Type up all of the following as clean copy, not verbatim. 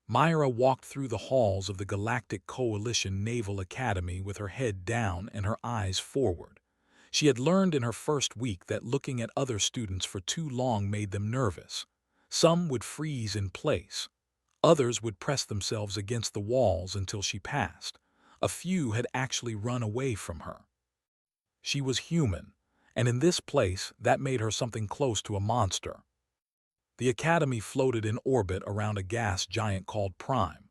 Myra walked through the halls of the Galactic Coalition Naval Academy with her head down and her eyes forward. She had learned in her first week that looking at other students for too long made them nervous. Some would freeze in place. Others would press themselves against the walls until she passed. A few had actually run away from her. She was human, and in this place that made her something close to a monster. The Academy floated in orbit around a gas giant called Prime.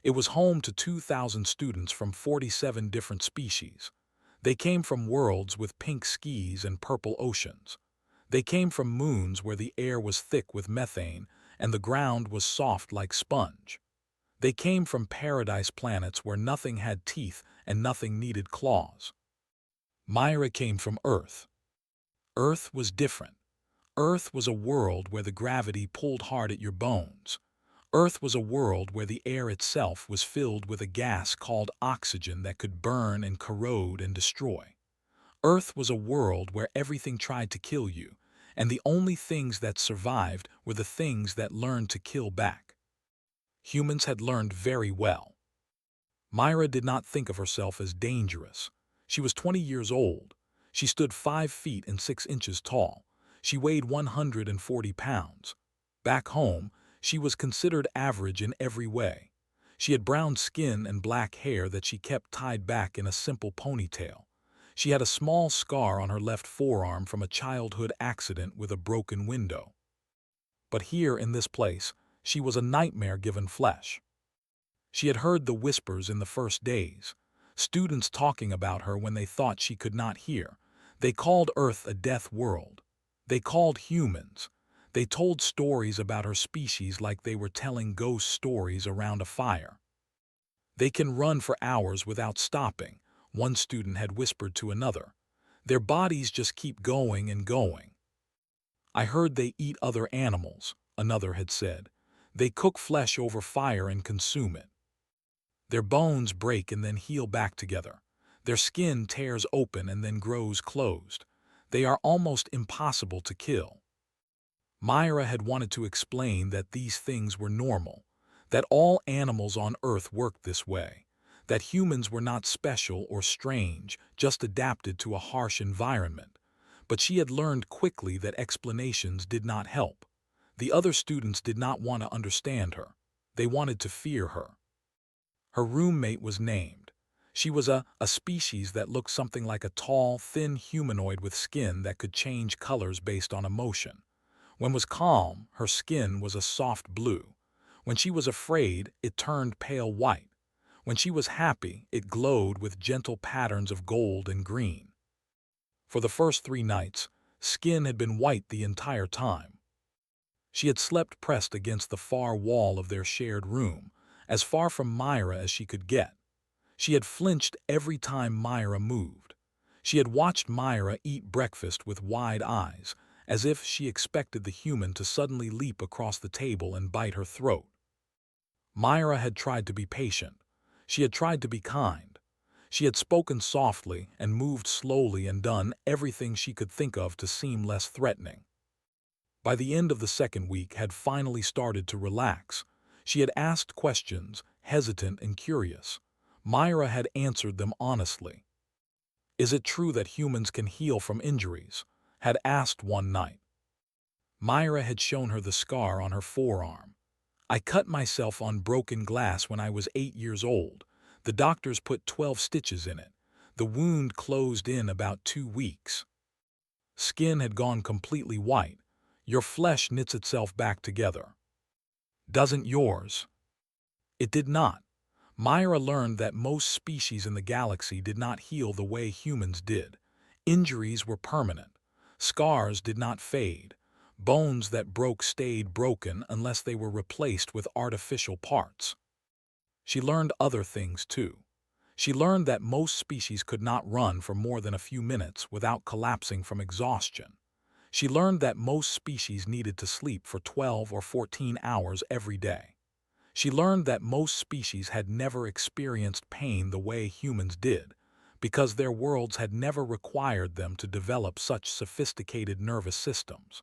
It was home to 2,000 students from 47 different species. They came from worlds with pink skies and purple oceans. They came from moons where the air was thick with methane and the ground was soft like sponge. They came from paradise planets where nothing had teeth and nothing needed claws. Myra came from Earth. Earth was different. Earth was a world where the gravity pulled hard at your bones. Earth was a world where the air itself was filled with a gas called oxygen that could burn and corrode and destroy. Earth was a world where everything tried to kill you, and the only things that survived were the things that learned to kill back. Humans had learned very well. Myra did not think of herself as dangerous. She was 20 years old. She stood 5 feet and 6 inches tall. She weighed 140 pounds. Back home, she was considered average in every way. She had brown skin and black hair that she kept tied back in a simple ponytail. She had a small scar on her left forearm from a childhood accident with a broken window. But here in this place, she was a nightmare given flesh. She had heard the whispers in the first days, students talking about her when they thought she could not hear. They called Earth a death world. They called humans. They told stories about her species like they were telling ghost stories around a fire. They can run for hours without stopping, one student had whispered to another. Their bodies just keep going and going. I heard they eat other animals, another had said. They cook flesh over fire and consume it. Their bones break and then heal back together. Their skin tears open and then grows closed. They are almost impossible to kill. Myra had wanted to explain that these things were normal, that all animals on Earth worked this way, that humans were not special or strange, just adapted to a harsh environment. But she had learned quickly that explanations did not help. The other students did not want to understand her. They wanted to fear her. Her roommate was named. She was a species that looked something like a tall, thin humanoid with skin that could change colors based on emotion. When was calm, her skin was a soft blue. When she was afraid, it turned pale white. When she was happy, it glowed with gentle patterns of gold and green. For the first 3 nights, Skin had been white the entire time. She had slept pressed against the far wall of their shared room, as far from Myra as she could get. She had flinched every time Myra moved. She had watched Myra eat breakfast with wide eyes, as if she expected the human to suddenly leap across the table and bite her throat. Myra had tried to be patient. She had tried to be kind. She had spoken softly and moved slowly and done everything she could think of to seem less threatening. By the end of the second week had finally started to relax. She had asked questions, hesitant and curious. Myra had answered them honestly. "Is it true that humans can heal from injuries?" had asked one night. Myra had shown her the scar on her forearm. "I cut myself on broken glass when I was 8 years old. The doctors put 12 stitches in it. The wound closed in about 2 weeks." Skin had gone completely white. "Your flesh knits itself back together." "Doesn't yours?" It did not. Myra learned that most species in the galaxy did not heal the way humans did. Injuries were permanent. Scars did not fade. Bones that broke stayed broken unless they were replaced with artificial parts. She learned other things too. She learned that most species could not run for more than a few minutes without collapsing from exhaustion. She learned that most species needed to sleep for 12 or 14 hours every day. She learned that most species had never experienced pain the way humans did, because their worlds had never required them to develop such sophisticated nervous systems.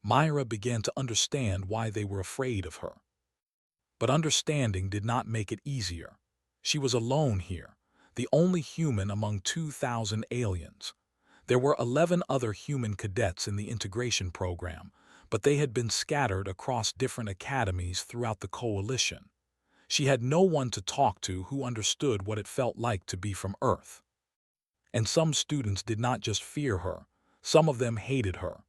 Myra began to understand why they were afraid of her. But understanding did not make it easier. She was alone here, the only human among 2,000 aliens. There were 11 other human cadets in the integration program, but they had been scattered across different academies throughout the coalition. She had no one to talk to who understood what it felt like to be from Earth. And some students did not just fear her, some of them hated her.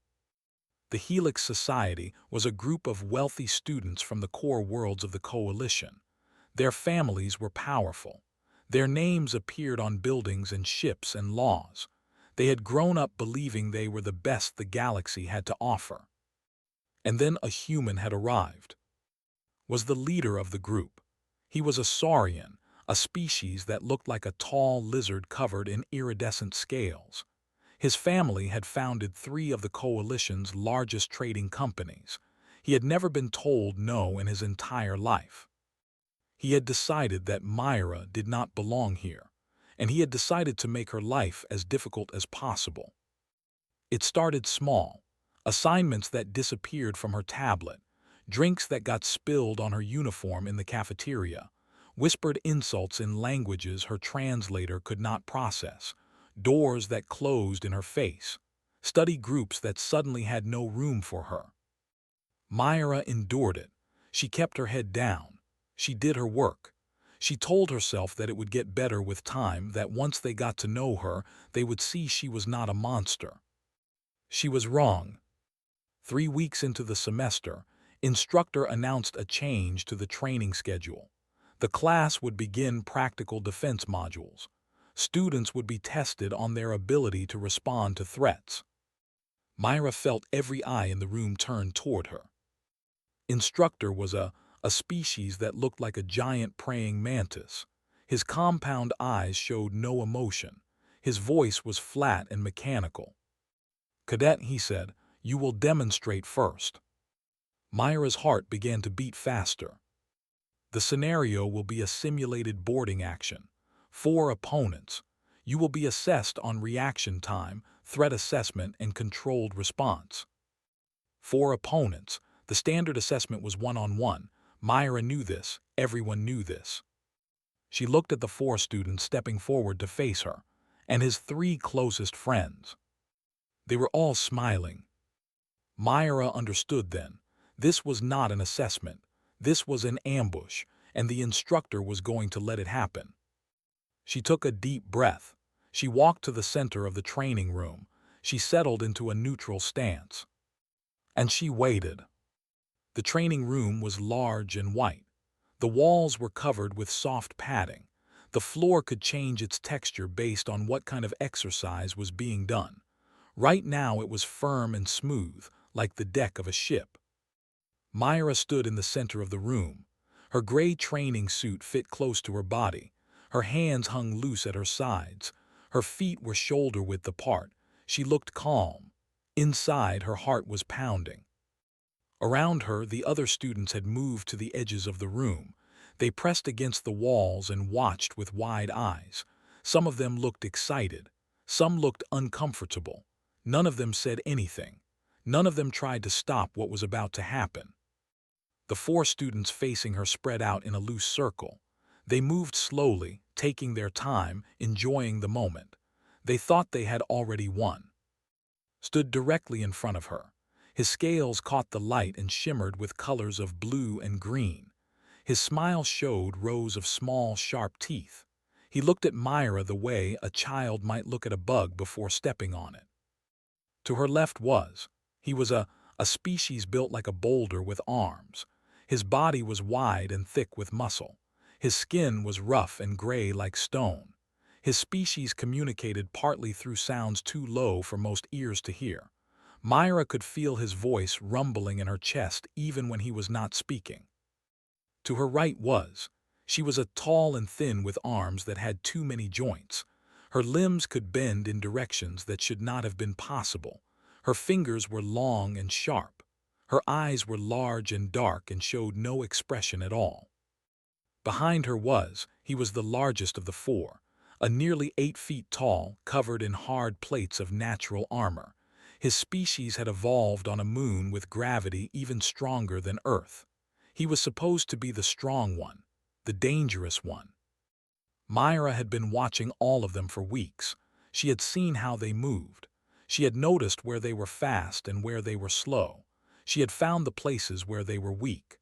The Helix Society was a group of wealthy students from the core worlds of the coalition. Their families were powerful. Their names appeared on buildings and ships and laws. They had grown up believing they were the best the galaxy had to offer. And then a human had arrived. Was the leader of the group. He was a saurian, a species that looked like a tall lizard covered in iridescent scales. His family had founded 3 of the coalition's largest trading companies. He had never been told no in his entire life. He had decided that Myra did not belong here, and he had decided to make her life as difficult as possible. It started small, assignments that disappeared from her tablet, drinks that got spilled on her uniform in the cafeteria, whispered insults in languages her translator could not process, doors that closed in her face, study groups that suddenly had no room for her. Myra endured it. She kept her head down. She did her work. She told herself that it would get better with time, that once they got to know her, they would see she was not a monster. She was wrong. 3 weeks into the semester, instructor announced a change to the training schedule. The class would begin practical defense modules. Students would be tested on their ability to respond to threats. Myra felt every eye in the room turn toward her. Instructor was a species that looked like a giant praying mantis. His compound eyes showed no emotion. His voice was flat and mechanical. "Cadet," he said, "you will demonstrate first." Myra's heart began to beat faster. The scenario will be a simulated boarding action. 4 opponents. You will be assessed on reaction time, threat assessment, and controlled response. 4 opponents. The standard assessment was one-on-one. Myra knew this. Everyone knew this. She looked at the 4 students stepping forward to face her, and his 3 closest friends. They were all smiling. Myra understood then. This was not an assessment. This was an ambush, and the instructor was going to let it happen. She took a deep breath. She walked to the center of the training room. She settled into a neutral stance. And she waited. The training room was large and white. The walls were covered with soft padding. The floor could change its texture based on what kind of exercise was being done. Right now it was firm and smooth, like the deck of a ship. Myra stood in the center of the room. Her gray training suit fit close to her body. Her hands hung loose at her sides. Her feet were shoulder-width apart. She looked calm. Inside, her heart was pounding. Around her, the other students had moved to the edges of the room. They pressed against the walls and watched with wide eyes. Some of them looked excited. Some looked uncomfortable. None of them said anything. None of them tried to stop what was about to happen. The 4 students facing her spread out in a loose circle. They moved slowly, taking their time, enjoying the moment. They thought they had already won. Stood directly in front of her. His scales caught the light and shimmered with colors of blue and green. His smile showed rows of small, sharp teeth. He looked at Myra the way a child might look at a bug before stepping on it. To her left he was a species built like a boulder with arms. His body was wide and thick with muscle. His skin was rough and gray like stone. His species communicated partly through sounds too low for most ears to hear. Myra could feel his voice rumbling in her chest even when he was not speaking. To her right she was a tall and thin with arms that had too many joints. Her limbs could bend in directions that should not have been possible. Her fingers were long and sharp. Her eyes were large and dark and showed no expression at all. Behind her he was the largest of the 4, a nearly 8 feet tall, covered in hard plates of natural armor. His species had evolved on a moon with gravity even stronger than Earth. He was supposed to be the strong one, the dangerous one. Myra had been watching all of them for weeks. She had seen how they moved. She had noticed where they were fast and where they were slow. She had found the places where they were weak.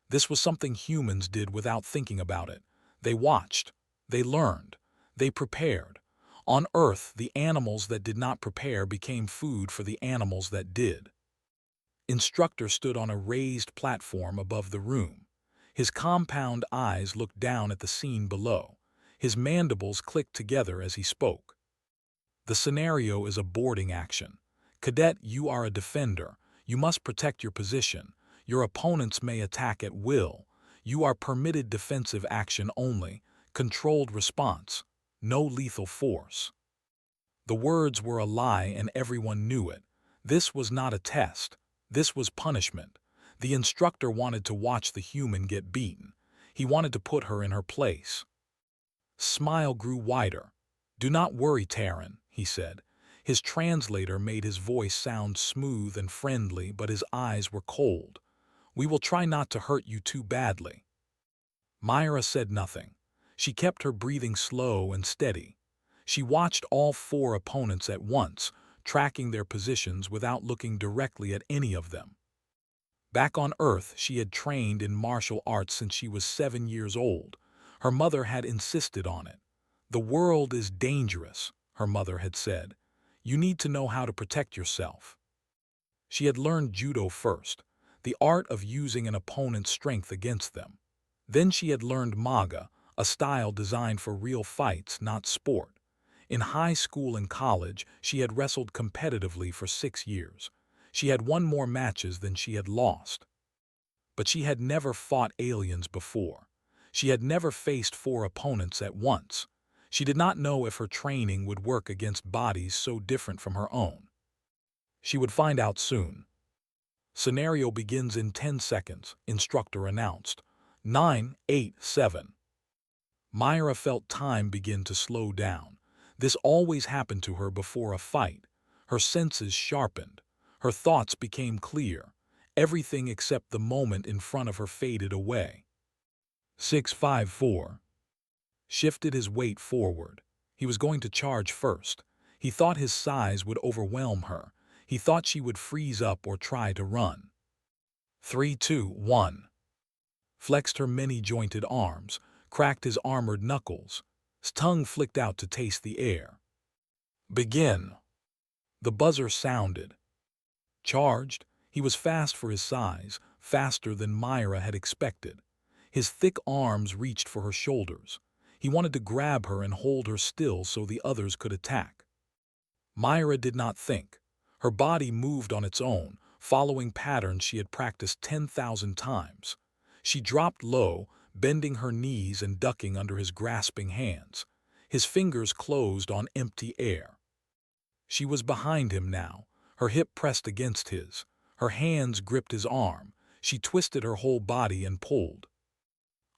This was something humans did without thinking about it. They watched. They learned. They prepared. On Earth, the animals that did not prepare became food for the animals that did. Instructor stood on a raised platform above the room. His compound eyes looked down at the scene below. His mandibles clicked together as he spoke. The scenario is a boarding action. Cadet, you are a defender. You must protect your position. Your opponents may attack at will. You are permitted defensive action only, controlled response, no lethal force. The words were a lie and everyone knew it. This was not a test. This was punishment. The instructor wanted to watch the human get beaten. He wanted to put her in her place. Smile grew wider. "Do not worry, Taryn," he said. His translator made his voice sound smooth and friendly, but his eyes were cold. "We will try not to hurt you too badly." Myra said nothing. She kept her breathing slow and steady. She watched all four opponents at once, tracking their positions without looking directly at any of them. Back on Earth, she had trained in martial arts since she was 7 years old. Her mother had insisted on it. "The world is dangerous," her mother had said. "You need to know how to protect yourself." She had learned judo first, the art of using an opponent's strength against them. Then she had learned maga, a style designed for real fights, not sport. In high school and college, she had wrestled competitively for 6 years. She had won more matches than she had lost. But she had never fought aliens before. She had never faced 4 opponents at once. She did not know if her training would work against bodies so different from her own. She would find out soon. "Scenario begins in 10 seconds, instructor announced. 9, 8, 7. Myra felt time begin to slow down. This always happened to her before a fight. Her senses sharpened. Her thoughts became clear. Everything except the moment in front of her faded away. 6, 5, 4. Shifted his weight forward. He was going to charge first. He thought his size would overwhelm her. He thought she would freeze up or try to run. 3, 2, 1. Flexed her many-jointed arms, cracked his armored knuckles. His tongue flicked out to taste the air. "Begin." The buzzer sounded. Charged, he was fast for his size, faster than Myra had expected. His thick arms reached for her shoulders. He wanted to grab her and hold her still so the others could attack. Myra did not think. Her body moved on its own, following patterns she had practiced 10,000 times. She dropped low, bending her knees and ducking under his grasping hands. His fingers closed on empty air. She was behind him now, her hip pressed against his. Her hands gripped his arm. She twisted her whole body and pulled.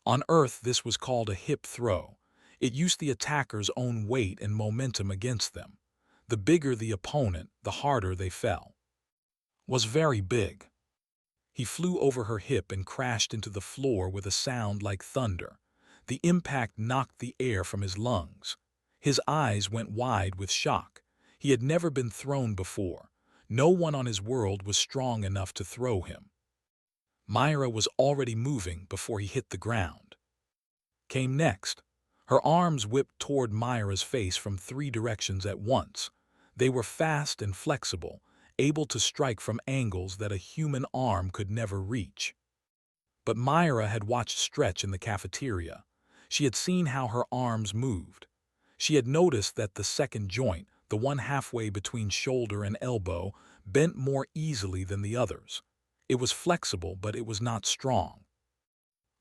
On Earth, this was called a hip throw. It used the attacker's own weight and momentum against them. The bigger the opponent, the harder they fell. Was very big. He flew over her hip and crashed into the floor with a sound like thunder. The impact knocked the air from his lungs. His eyes went wide with shock. He had never been thrown before. No one on his world was strong enough to throw him. Myra was already moving before he hit the ground. Came next. Her arms whipped toward Myra's face from 3 directions at once. They were fast and flexible, able to strike from angles that a human arm could never reach. But Myra had watched Stretch in the cafeteria. She had seen how her arms moved. She had noticed that the second joint, the one halfway between shoulder and elbow, bent more easily than the others. It was flexible, but it was not strong.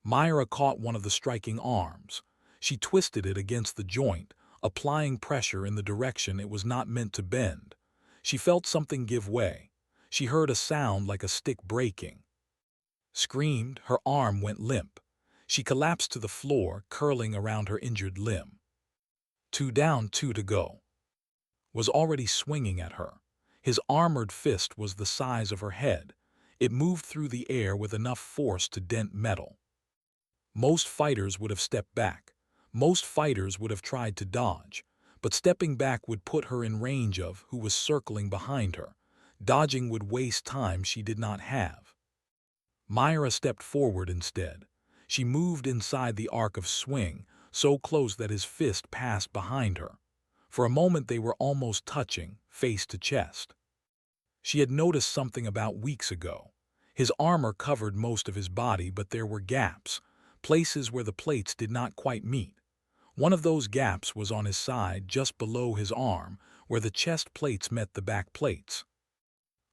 Myra caught one of the striking arms. She twisted it against the joint, applying pressure in the direction it was not meant to bend. She felt something give way. She heard a sound like a stick breaking. Screamed, her arm went limp. She collapsed to the floor, curling around her injured limb. 2 down, 2 to go. Was already swinging at her. His armored fist was the size of her head. It moved through the air with enough force to dent metal. Most fighters would have stepped back. Most fighters would have tried to dodge. But stepping back would put her in range of who was circling behind her. Dodging would waste time she did not have. Myra stepped forward instead. She moved inside the arc of swing, so close that his fist passed behind her. For a moment they were almost touching, face to chest. She had noticed something about weeks ago. His armor covered most of his body, but there were gaps, places where the plates did not quite meet. One of those gaps was on his side, just below his arm, where the chest plates met the back plates.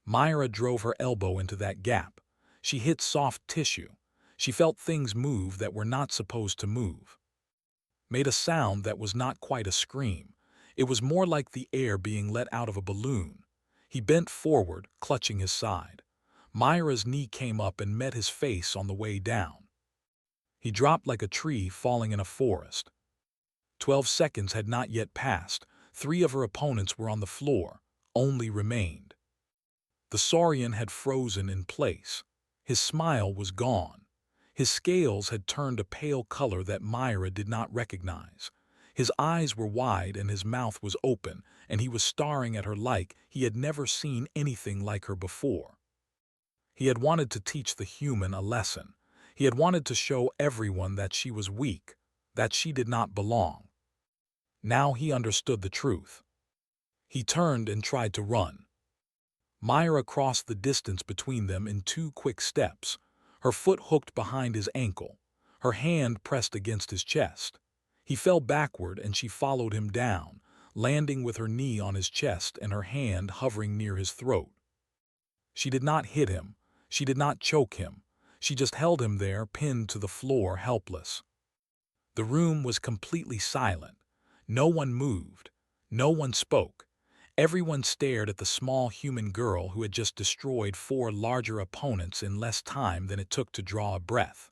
Myra drove her elbow into that gap. She hit soft tissue. She felt things move that were not supposed to move. Made a sound that was not quite a scream. It was more like the air being let out of a balloon. He bent forward, clutching his side. Myra's knee came up and met his face on the way down. He dropped like a tree falling in a forest. 12 seconds had not yet passed. 3 of her opponents were on the floor. Only remained. The Saurian had frozen in place. His smile was gone. His scales had turned a pale color that Myra did not recognize. His eyes were wide and his mouth was open, and he was staring at her like he had never seen anything like her before. He had wanted to teach the human a lesson. He had wanted to show everyone that she was weak, that she did not belong. Now he understood the truth. He turned and tried to run. Myra crossed the distance between them in 2 quick steps, her foot hooked behind his ankle, her hand pressed against his chest. He fell backward and she followed him down, landing with her knee on his chest and her hand hovering near his throat. She did not hit him. She did not choke him. She just held him there, pinned to the floor, helpless. The room was completely silent. No one moved. No one spoke. Everyone stared at the small human girl who had just destroyed 4 larger opponents in less time than it took to draw a breath.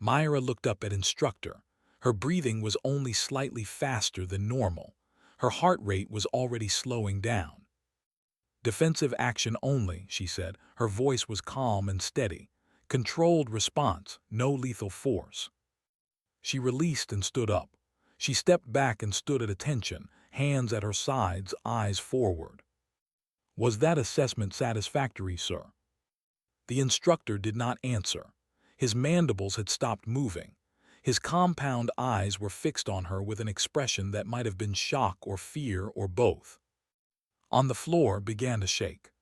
Myra looked up at Instructor. Her breathing was only slightly faster than normal. Her heart rate was already slowing down. "Defensive action only," she said. Her voice was calm and steady. "Controlled response, no lethal force." She released and stood up. She stepped back and stood at attention, hands at her sides, eyes forward. "Was that assessment satisfactory, sir?" The instructor did not answer. His mandibles had stopped moving. His compound eyes were fixed on her with an expression that might have been shock or fear or both. On the floor began to shake.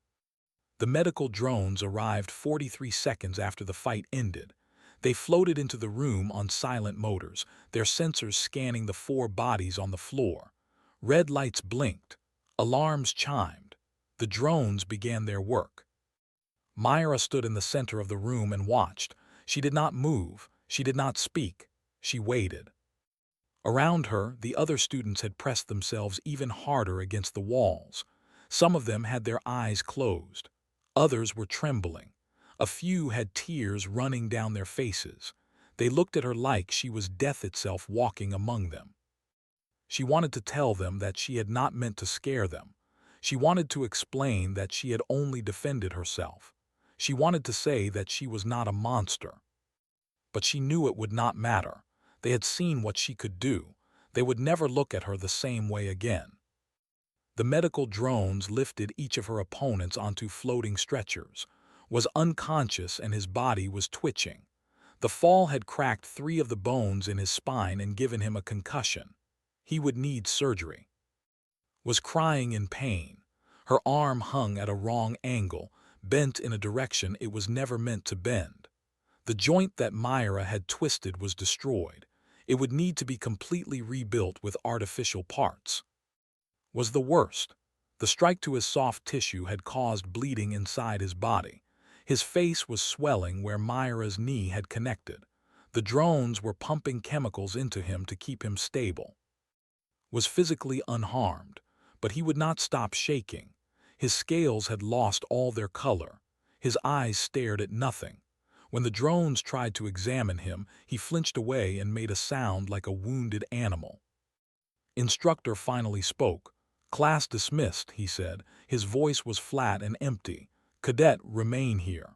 The medical drones arrived 43 seconds after the fight ended. They floated into the room on silent motors, their sensors scanning the 4 bodies on the floor. Red lights blinked. Alarms chimed. The drones began their work. Myra stood in the center of the room and watched. She did not move. She did not speak. She waited. Around her, the other students had pressed themselves even harder against the walls. Some of them had their eyes closed. Others were trembling. A few had tears running down their faces. They looked at her like she was death itself walking among them. She wanted to tell them that she had not meant to scare them. She wanted to explain that she had only defended herself. She wanted to say that she was not a monster. But she knew it would not matter. They had seen what she could do. They would never look at her the same way again. The medical drones lifted each of her opponents onto floating stretchers, was unconscious and his body was twitching. The fall had cracked 3 of the bones in his spine and given him a concussion. He would need surgery. Was crying in pain. Her arm hung at a wrong angle, bent in a direction it was never meant to bend. The joint that Myra had twisted was destroyed. It would need to be completely rebuilt with artificial parts. Was the worst. The strike to his soft tissue had caused bleeding inside his body. His face was swelling where Myra's knee had connected. The drones were pumping chemicals into him to keep him stable. Was physically unharmed, but he would not stop shaking. His scales had lost all their color. His eyes stared at nothing. When the drones tried to examine him, he flinched away and made a sound like a wounded animal. Instructor finally spoke. "Class dismissed," he said. His voice was flat and empty. Cadet, remain here.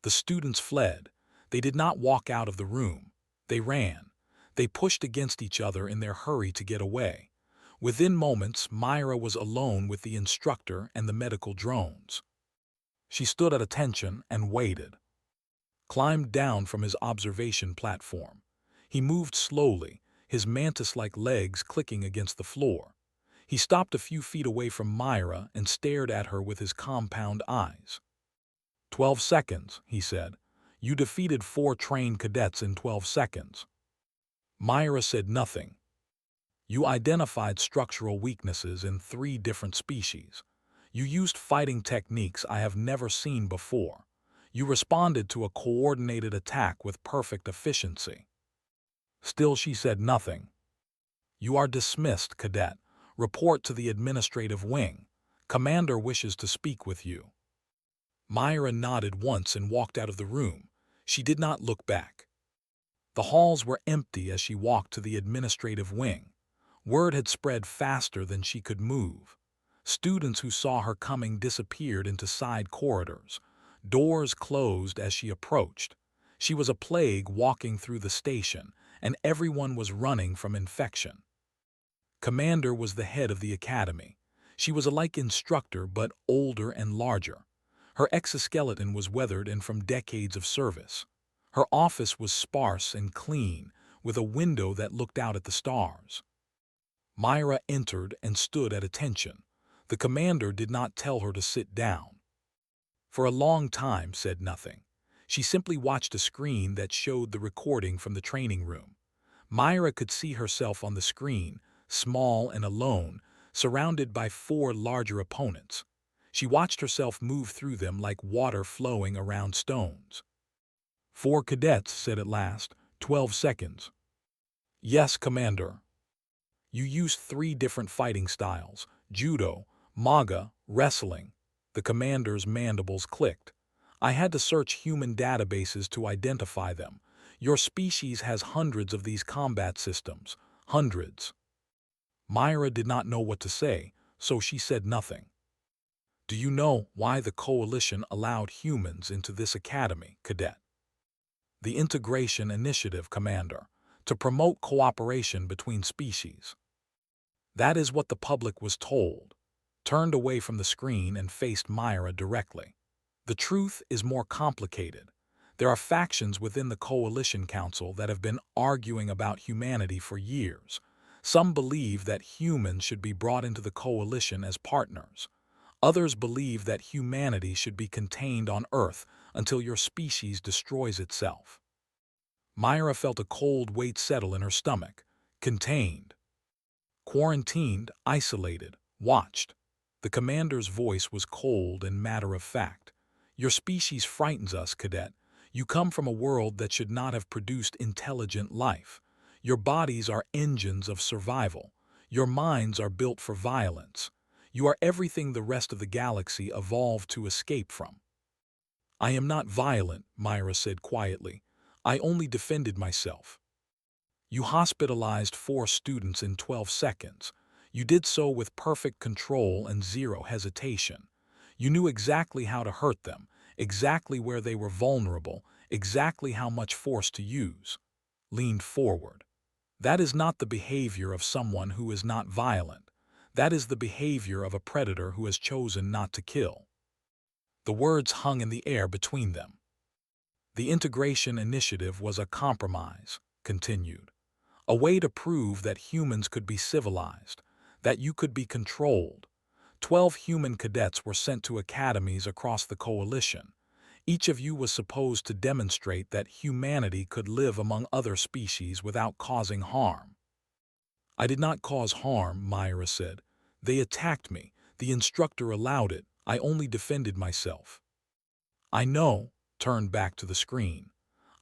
The students fled. They did not walk out of the room. They ran. They pushed against each other in their hurry to get away. Within moments, Myra was alone with the instructor and the medical drones. She stood at attention and waited. Climbed down from his observation platform. He moved slowly, his mantis-like legs clicking against the floor. He stopped a few feet away from Myra and stared at her with his compound eyes. 12 seconds, he said. You defeated 4 trained cadets in 12 seconds. Myra said nothing. You identified structural weaknesses in 3 different species. You used fighting techniques I have never seen before. You responded to a coordinated attack with perfect efficiency. Still she said nothing. You are dismissed, Cadet. Report to the administrative wing. Commander wishes to speak with you. Myra nodded once and walked out of the room. She did not look back. The halls were empty as she walked to the administrative wing. Word had spread faster than she could move. Students who saw her coming disappeared into side corridors. Doors closed as she approached. She was a plague walking through the station, and everyone was running from infection. Commander was the head of the academy. She was a like instructor but older and larger. Her exoskeleton was weathered and from decades of service. Her office was sparse and clean, with a window that looked out at the stars. Myra entered and stood at attention. The commander did not tell her to sit down. For a long time said nothing. She simply watched a screen that showed the recording from the training room. Myra could see herself on the screen, small and alone, surrounded by 4 larger opponents. She watched herself move through them like water flowing around stones. 4 cadets said at last, 12 seconds. Yes, Commander. You used 3 different fighting styles, judo, maga, wrestling. The commander's mandibles clicked. I had to search human databases to identify them. Your species has hundreds of these combat systems. Hundreds. Myra did not know what to say, so she said nothing. Do you know why the Coalition allowed humans into this academy, Cadet? The Integration Initiative, Commander, to promote cooperation between species. That is what the public was told. Turned away from the screen and faced Myra directly. The truth is more complicated. There are factions within the Coalition Council that have been arguing about humanity for years. Some believe that humans should be brought into the Coalition as partners. Others believe that humanity should be contained on Earth until your species destroys itself. Myra felt a cold weight settle in her stomach. Contained. Quarantined, isolated, watched. The commander's voice was cold and matter-of-fact. Your species frightens us, Cadet. You come from a world that should not have produced intelligent life. Your bodies are engines of survival. Your minds are built for violence. You are everything the rest of the galaxy evolved to escape from. I am not violent, Myra said quietly. I only defended myself. You hospitalized 4 students in 12 seconds. You did so with perfect control and 0 hesitation. You knew exactly how to hurt them, exactly where they were vulnerable, exactly how much force to use. Leaned forward. That is not the behavior of someone who is not violent. That is the behavior of a predator who has chosen not to kill. The words hung in the air between them. The Integration Initiative was a compromise, continued. A way to prove that humans could be civilized, that you could be controlled. 12 human cadets were sent to academies across the Coalition. Each of you was supposed to demonstrate that humanity could live among other species without causing harm. I did not cause harm, Myra said. They attacked me. The instructor allowed it. I only defended myself. I know, turned back to the screen.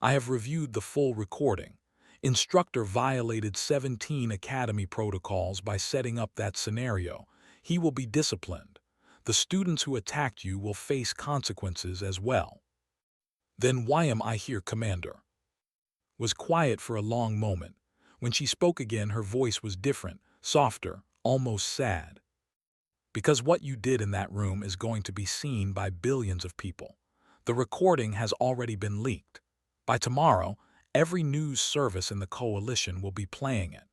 I have reviewed the full recording. Instructor violated 17 academy protocols by setting up that scenario. He will be disciplined. The students who attacked you will face consequences as well. Then why am I here, Commander? Was quiet for a long moment. When she spoke again, her voice was different, softer, almost sad. Because what you did in that room is going to be seen by billions of people. The recording has already been leaked. By tomorrow, every news service in the coalition will be playing it.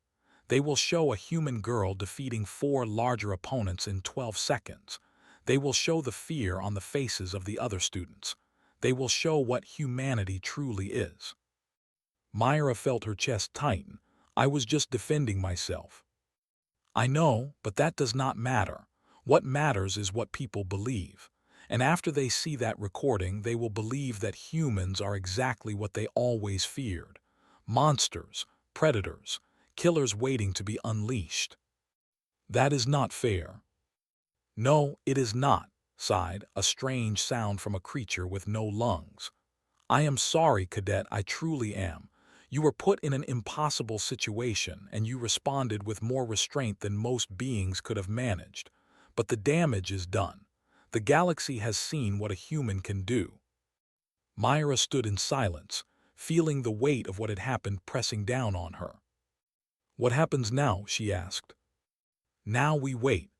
They will show a human girl defeating 4 larger opponents in 12 seconds. They will show the fear on the faces of the other students. They will show what humanity truly is. Myra felt her chest tighten. I was just defending myself. I know, but that does not matter. What matters is what people believe. And after they see that recording, they will believe that humans are exactly what they always feared. Monsters, predators, killers waiting to be unleashed. That is not fair. No, it is not, sighed a strange sound from a creature with no lungs. I am sorry, Cadet, I truly am. You were put in an impossible situation, and you responded with more restraint than most beings could have managed. But the damage is done. The galaxy has seen what a human can do. Myra stood in silence, feeling the weight of what had happened pressing down on her. What happens now? She asked. Now we wait.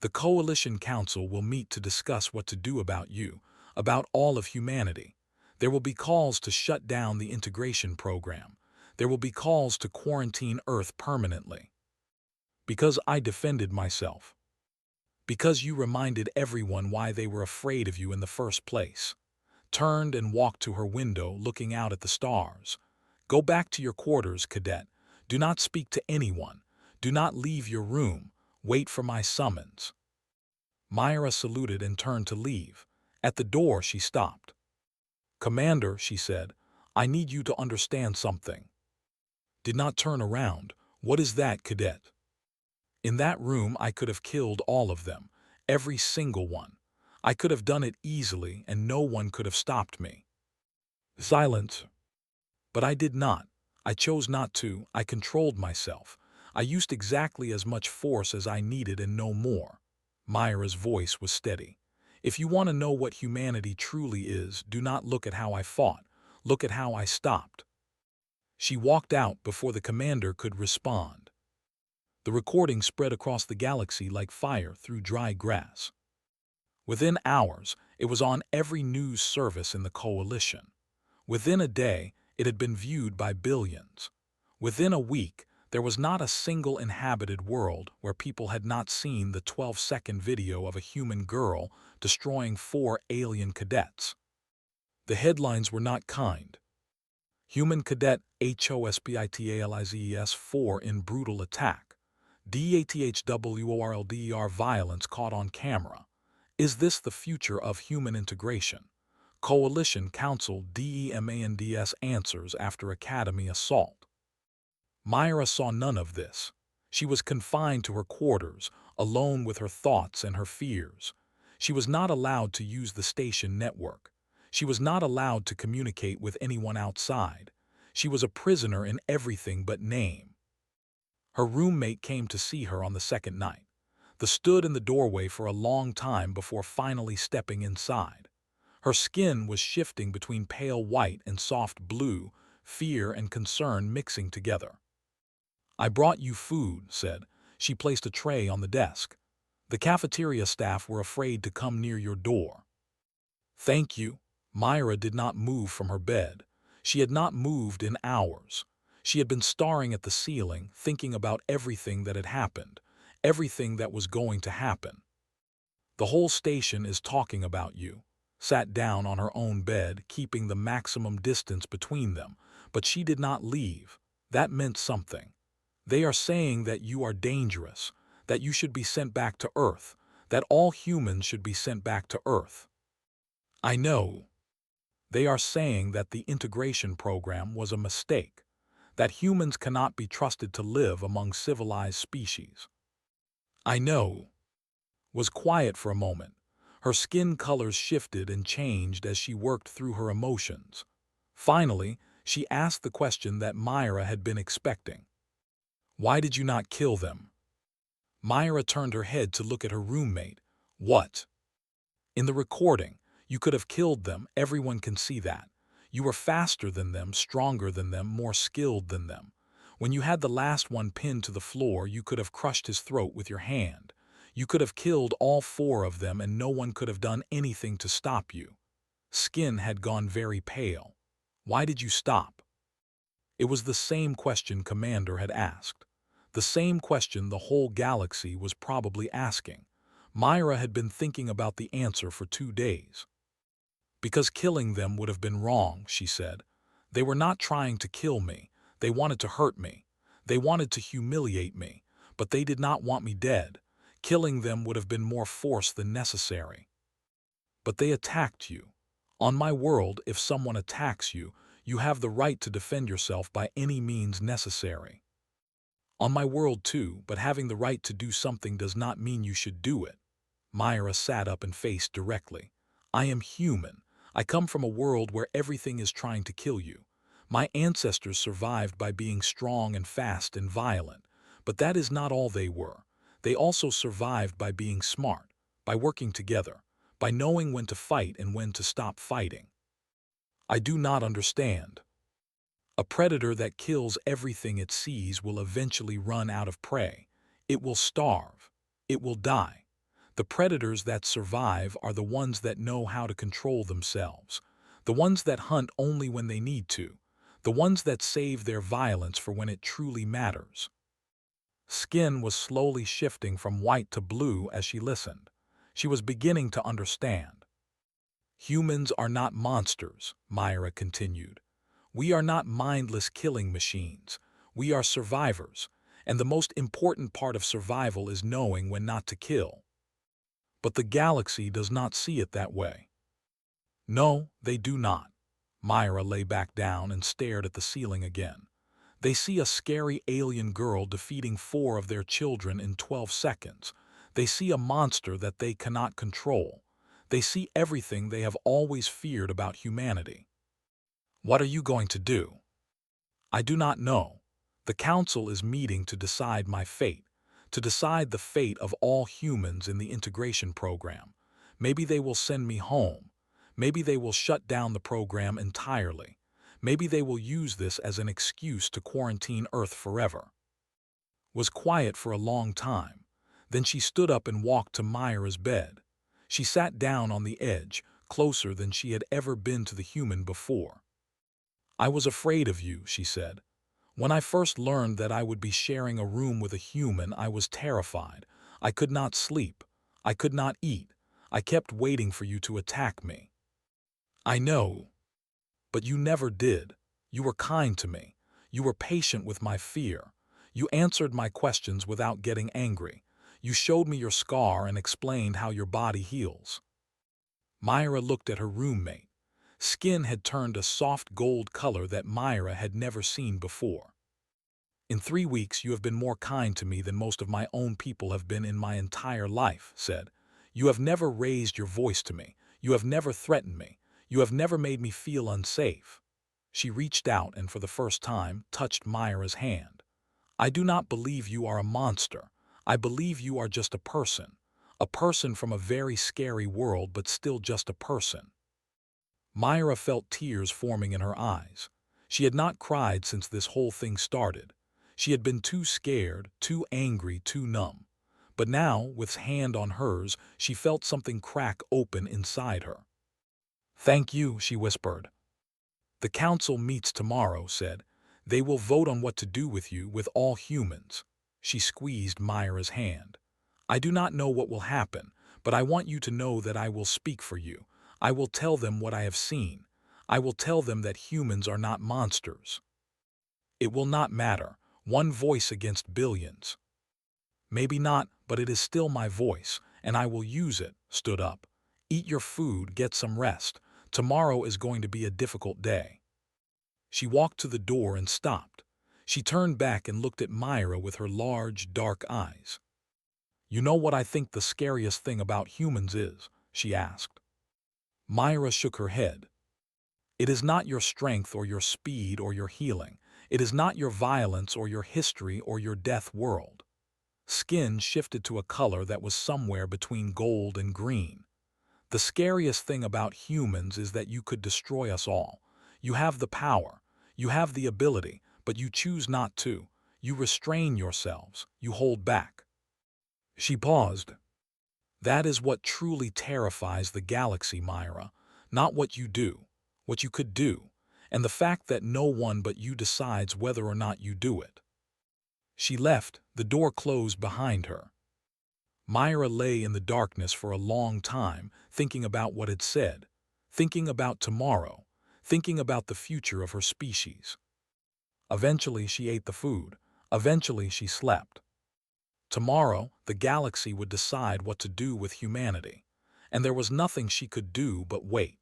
The Coalition Council will meet to discuss what to do about you, about all of humanity. There will be calls to shut down the integration program. There will be calls to quarantine Earth permanently. Because I defended myself. Because you reminded everyone why they were afraid of you in the first place. Turned and walked to her window, looking out at the stars. Go back to your quarters, Cadet. Do not speak to anyone. Do not leave your room. Wait for my summons. Myra saluted and turned to leave. At the door, she stopped. Commander, she said, I need you to understand something. Did not turn around. What is that, Cadet? In that room, I could have killed all of them, every single one. I could have done it easily, and no one could have stopped me. Silence. But I did not. I chose not to. I controlled myself. I used exactly as much force as I needed and no more. Myra's voice was steady. If you want to know what humanity truly is, do not look at how I fought. Look at how I stopped. She walked out before the commander could respond. The recording spread across the galaxy like fire through dry grass. Within hours, it was on every news service in the coalition. Within a day, it had been viewed by billions. Within a week, there was not a single inhabited world where people had not seen the 12-second video of a human girl destroying 4 alien cadets. The headlines were not kind. Human Cadet HOSPITALIZES 4 in brutal attack. DATHWORLDER violence caught on camera. Is this the future of human integration? Coalition Council DEMANDS answers after Academy assault. Myra saw none of this. She was confined to her quarters, alone with her thoughts and her fears. She was not allowed to use the station network. She was not allowed to communicate with anyone outside. She was a prisoner in everything but name. Her roommate came to see her on the second night. They stood in the doorway for a long time before finally stepping inside. Her skin was shifting between pale white and soft blue, fear and concern mixing together. I brought you food, said. She placed a tray on the desk. The cafeteria staff were afraid to come near your door. Thank you. Myra did not move from her bed. She had not moved in hours. She had been staring at the ceiling, thinking about everything that had happened, everything that was going to happen. The whole station is talking about you. Sat down on her own bed, keeping the maximum distance between them, but she did not leave. That meant something. They are saying that you are dangerous, that you should be sent back to Earth, that all humans should be sent back to Earth. I know. They are saying that the integration program was a mistake, that humans cannot be trusted to live among civilized species. I know. Was quiet for a moment. Her skin colors shifted and changed as she worked through her emotions. Finally, she asked the question that Myra had been expecting. Why did you not kill them? Myra turned her head to look at her roommate. What? In the recording, you could have killed them, everyone can see that. You were faster than them, stronger than them, more skilled than them. When you had the last one pinned to the floor, you could have crushed his throat with your hand. You could have killed all 4 of them and no one could have done anything to stop you. Skin had gone very pale. Why did you stop? It was the same question Commander had asked. The same question the whole galaxy was probably asking. Myra had been thinking about the answer for 2 days. Because killing them would have been wrong, she said. They were not trying to kill me. They wanted to hurt me. They wanted to humiliate me, but they did not want me dead. Killing them would have been more force than necessary. But they attacked you. On my world, if someone attacks you, you have the right to defend yourself by any means necessary. On my world too, but having the right to do something does not mean you should do it. Myra sat up and faced directly. I am human. I come from a world where everything is trying to kill you. My ancestors survived by being strong and fast and violent, but that is not all they were. They also survived by being smart, by working together, by knowing when to fight and when to stop fighting. I do not understand. A predator that kills everything it sees will eventually run out of prey. It will starve. It will die. The predators that survive are the ones that know how to control themselves, the ones that hunt only when they need to, the ones that save their violence for when it truly matters. Skin was slowly shifting from white to blue as she listened. She was beginning to understand. Humans are not monsters, Myra continued. We are not mindless killing machines. We are survivors, and the most important part of survival is knowing when not to kill. But the galaxy does not see it that way. No, they do not. Myra lay back down and stared at the ceiling again. They see a scary alien girl defeating 4 of their children in 12 seconds. They see a monster that they cannot control. They see everything they have always feared about humanity. What are you going to do? I do not know. The Council is meeting to decide my fate, to decide the fate of all humans in the integration program. Maybe they will send me home. Maybe they will shut down the program entirely. Maybe they will use this as an excuse to quarantine Earth forever. Was quiet for a long time. Then she stood up and walked to Myra's bed. She sat down on the edge, closer than she had ever been to the human before. I was afraid of you, she said. When I first learned that I would be sharing a room with a human, I was terrified. I could not sleep. I could not eat. I kept waiting for you to attack me. I know. But you never did. You were kind to me. You were patient with my fear. You answered my questions without getting angry. You showed me your scar and explained how your body heals. Myra looked at her roommate. Skin had turned a soft gold color that Myra had never seen before. In 3 weeks you have been more kind to me than most of my own people have been in my entire life, said. You have never raised your voice to me. You have never threatened me. You have never made me feel unsafe. She reached out and for the first time touched Myra's hand. I do not believe you are a monster. I believe you are just a person from a very scary world, but still just a person. Myra felt tears forming in her eyes. She had not cried since this whole thing started. She had been too scared, too angry, too numb. But now, with his hand on hers, she felt something crack open inside her. Thank you, she whispered. The council meets tomorrow, said. They will vote on what to do with you, with all humans. She squeezed Myra's hand. I do not know what will happen, but I want you to know that I will speak for you. I will tell them what I have seen. I will tell them that humans are not monsters. It will not matter. One voice against billions. Maybe not, but it is still my voice, and I will use it. Stood up. Eat your food, get some rest. Tomorrow is going to be a difficult day. She walked to the door and stopped. She turned back and looked at Myra with her large, dark eyes. You know what I think the scariest thing about humans is? She asked. Myra shook her head. It is not your strength or your speed or your healing. It is not your violence or your history or your death world. Skin shifted to a color that was somewhere between gold and green. The scariest thing about humans is that you could destroy us all. You have the power. You have the ability, but you choose not to. You restrain yourselves. You hold back. She paused. That is what truly terrifies the galaxy, Myra. Not what you do, what you could do, and the fact that no one but you decides whether or not you do it. She left, the door closed behind her. Myra lay in the darkness for a long time, thinking about what it said, thinking about tomorrow, thinking about the future of her species. Eventually, she ate the food. Eventually, she slept. Tomorrow, the galaxy would decide what to do with humanity, and there was nothing she could do but wait.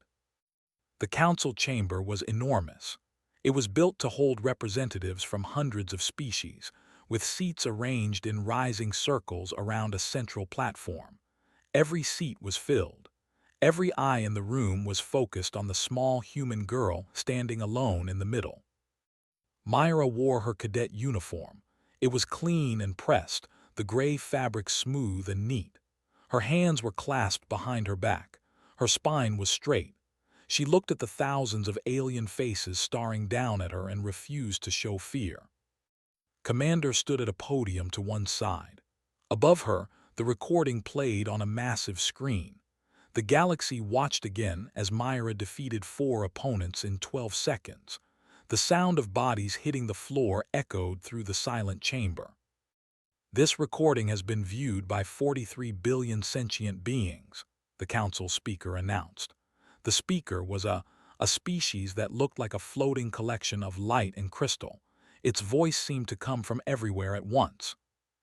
The council chamber was enormous. It was built to hold representatives from hundreds of species, with seats arranged in rising circles around a central platform. Every seat was filled. Every eye in the room was focused on the small human girl standing alone in the middle. Myra wore her cadet uniform. It was clean and pressed, the gray fabric smooth and neat. Her hands were clasped behind her back. Her spine was straight. She looked at the thousands of alien faces staring down at her and refused to show fear. Commander stood at a podium to one side. Above her, the recording played on a massive screen. The galaxy watched again as Myra defeated 4 opponents in 12 seconds. The sound of bodies hitting the floor echoed through the silent chamber. This recording has been viewed by 43 billion sentient beings, the council speaker announced. The speaker was a species that looked like a floating collection of light and crystal. Its voice seemed to come from everywhere at once.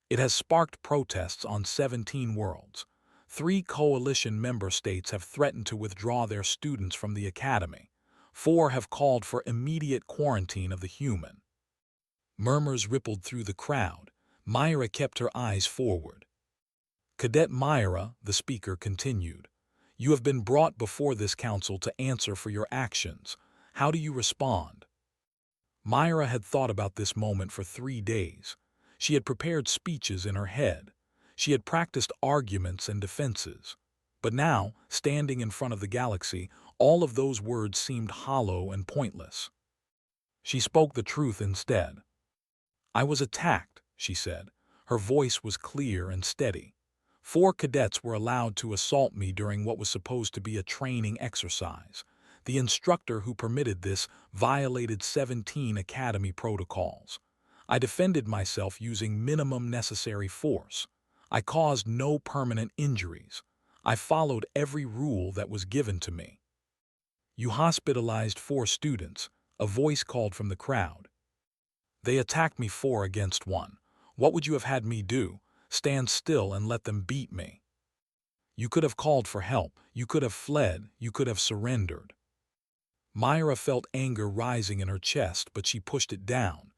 It has sparked protests on 17 worlds. 3 coalition member states have threatened to withdraw their students from the academy. 4 have called for immediate quarantine of the human. Murmurs rippled through the crowd. Myra kept her eyes forward. Cadet Myra, the speaker continued, you have been brought before this council to answer for your actions. How do you respond? Myra had thought about this moment for 3 days. She had prepared speeches in her head. She had practiced arguments and defenses. But now, standing in front of the galaxy, all of those words seemed hollow and pointless. She spoke the truth instead. I was attacked, she said. Her voice was clear and steady. 4 cadets were allowed to assault me during what was supposed to be a training exercise. The instructor who permitted this violated 17 academy protocols. I defended myself using minimum necessary force. I caused no permanent injuries. I followed every rule that was given to me. You hospitalized 4 students, a voice called from the crowd. They attacked me 4 against 1. What would you have had me do? Stand still and let them beat me? You could have called for help. You could have fled. You could have surrendered. Myra felt anger rising in her chest, but she pushed it down.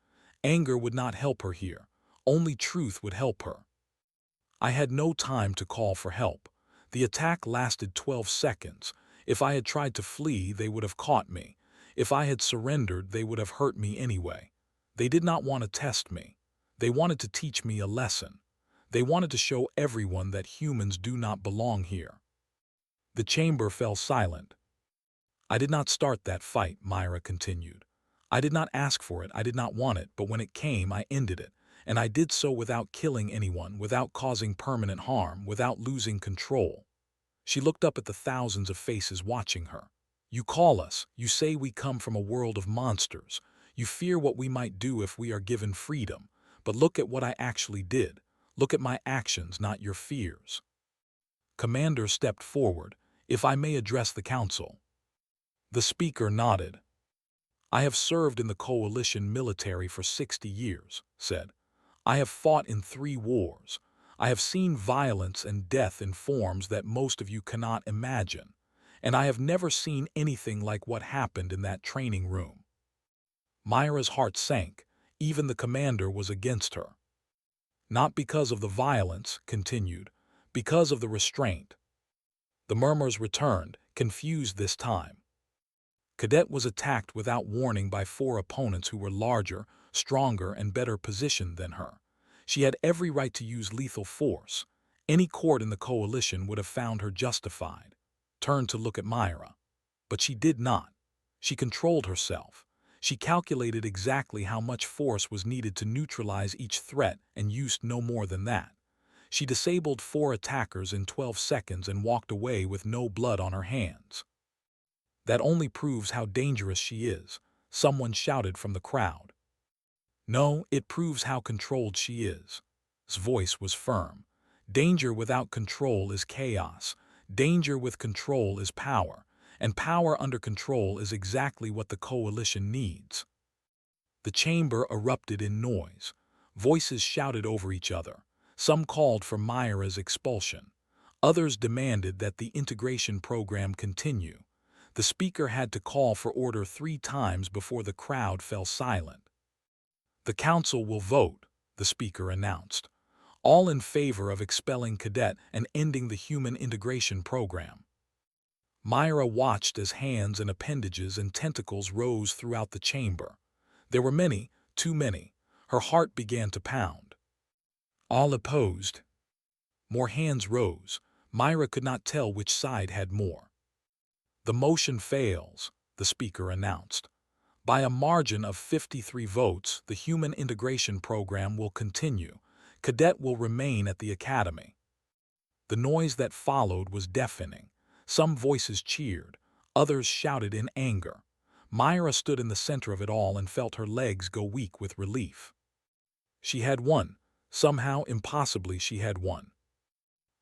Anger would not help her here. Only truth would help her. I had no time to call for help. The attack lasted 12 seconds. If I had tried to flee, they would have caught me. If I had surrendered, they would have hurt me anyway. They did not want to test me. They wanted to teach me a lesson. They wanted to show everyone that humans do not belong here. The chamber fell silent. I did not start that fight, Myra continued. I did not ask for it, I did not want it, but when it came, I ended it. And I did so without killing anyone, without causing permanent harm, without losing control. She looked up at the thousands of faces watching her. You call us, you say we come from a world of monsters. You fear what we might do if we are given freedom. But look at what I actually did. Look at my actions, not your fears. Commander stepped forward. If I may address the council. The speaker nodded. I have served in the coalition military for 60 years, said. I have fought in 3 wars. I have seen violence and death in forms that most of you cannot imagine. And I have never seen anything like what happened in that training room. Myra's heart sank. Even the commander was against her. Not because of the violence, continued, because of the restraint. The murmurs returned, confused this time. Cadet was attacked without warning by 4 opponents who were larger, stronger, and better positioned than her. She had every right to use lethal force. Any court in the coalition would have found her justified. Turned to look at Myra. But she did not. She controlled herself. She calculated exactly how much force was needed to neutralize each threat and used no more than that. She disabled 4 attackers in 12 seconds and walked away with no blood on her hands. That only proves how dangerous she is, someone shouted from the crowd. No, it proves how controlled she is. His voice was firm. Danger without control is chaos. Danger with control is power. And power under control is exactly what the coalition needs. The chamber erupted in noise. Voices shouted over each other. Some called for Myra's expulsion. Others demanded that the integration program continue. The speaker had to call for order 3 times before the crowd fell silent. The council will vote, the speaker announced. All in favor of expelling Cadet and ending the human integration program. Myra watched as hands and appendages and tentacles rose throughout the chamber. There were many, too many. Her heart began to pound. All opposed. More hands rose. Myra could not tell which side had more. The motion fails, the speaker announced. By a margin of 53 votes, the human integration program will continue. Cadet will remain at the academy. The noise that followed was deafening. Some voices cheered, others shouted in anger. Myra stood in the center of it all and felt her legs go weak with relief. She had won. Somehow, impossibly, she had won.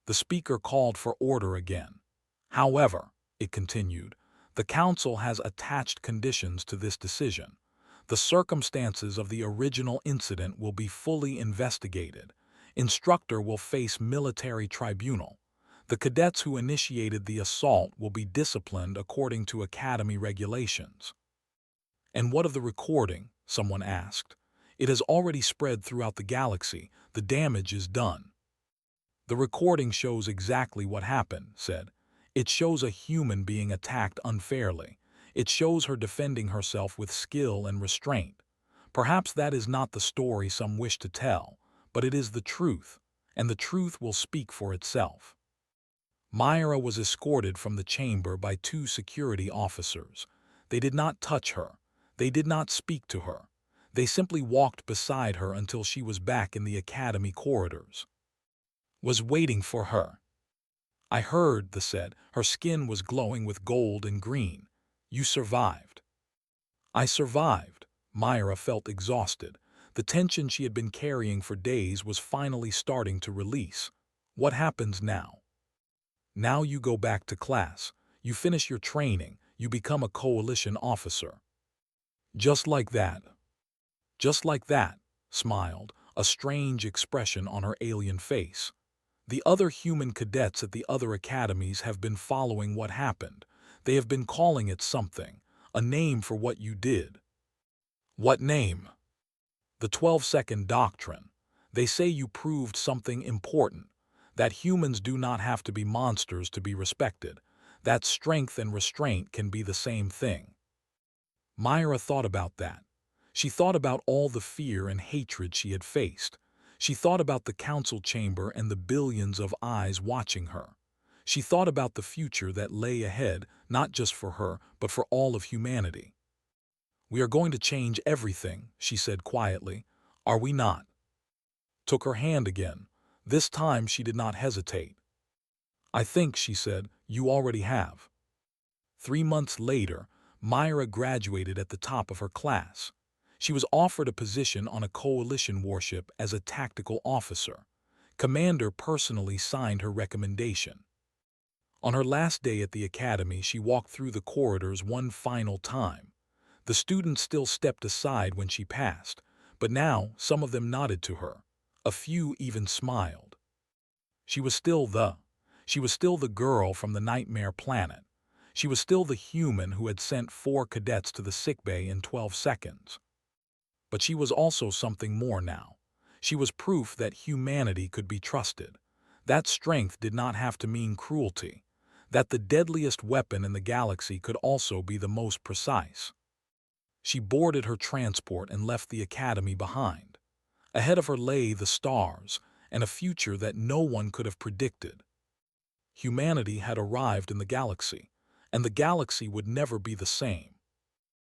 The speaker called for order again. However, it continued, the council has attached conditions to this decision. The circumstances of the original incident will be fully investigated. Instructor will face military tribunal. The cadets who initiated the assault will be disciplined according to academy regulations. And what of the recording? Someone asked. It has already spread throughout the galaxy. The damage is done. The recording shows exactly what happened, said. It shows a human being attacked unfairly. It shows her defending herself with skill and restraint. Perhaps that is not the story some wish to tell, but it is the truth, and the truth will speak for itself. Myra was escorted from the chamber by 2 security officers. They did not touch her. They did not speak to her. They simply walked beside her until she was back in the academy corridors. Was waiting for her. I heard, they said, her skin was glowing with gold and green. You survived. I survived. Myra felt exhausted. The tension she had been carrying for days was finally starting to release. What happens now? Now you go back to class. You finish your training. You become a coalition officer. Just like that. Just like that, smiled, a strange expression on her alien face. The other human cadets at the other academies have been following what happened. They have been calling it something, a name for what you did. What name? The 12-second doctrine. They say you proved something important, that humans do not have to be monsters to be respected, that strength and restraint can be the same thing. Myra thought about that. She thought about all the fear and hatred she had faced. She thought about the council chamber and the billions of eyes watching her. She thought about the future that lay ahead, not just for her, but for all of humanity. We are going to change everything, she said quietly. Are we not? Took her hand again. This time she did not hesitate. I think, she said, you already have. 3 months later, Myra graduated at the top of her class. She was offered a position on a coalition warship as a tactical officer. Commander personally signed her recommendation. On her last day at the academy, she walked through the corridors one final time. The students still stepped aside when she passed, but now some of them nodded to her. A few even smiled. She was still the girl from the Nightmare Planet. She was still the human who had sent 4 cadets to the sickbay in 12 seconds. But she was also something more now. She was proof that humanity could be trusted. That strength did not have to mean cruelty. That the deadliest weapon in the galaxy could also be the most precise. She boarded her transport and left the academy behind. Ahead of her lay the stars and a future that no one could have predicted. Humanity had arrived in the galaxy, and the galaxy would never be the same.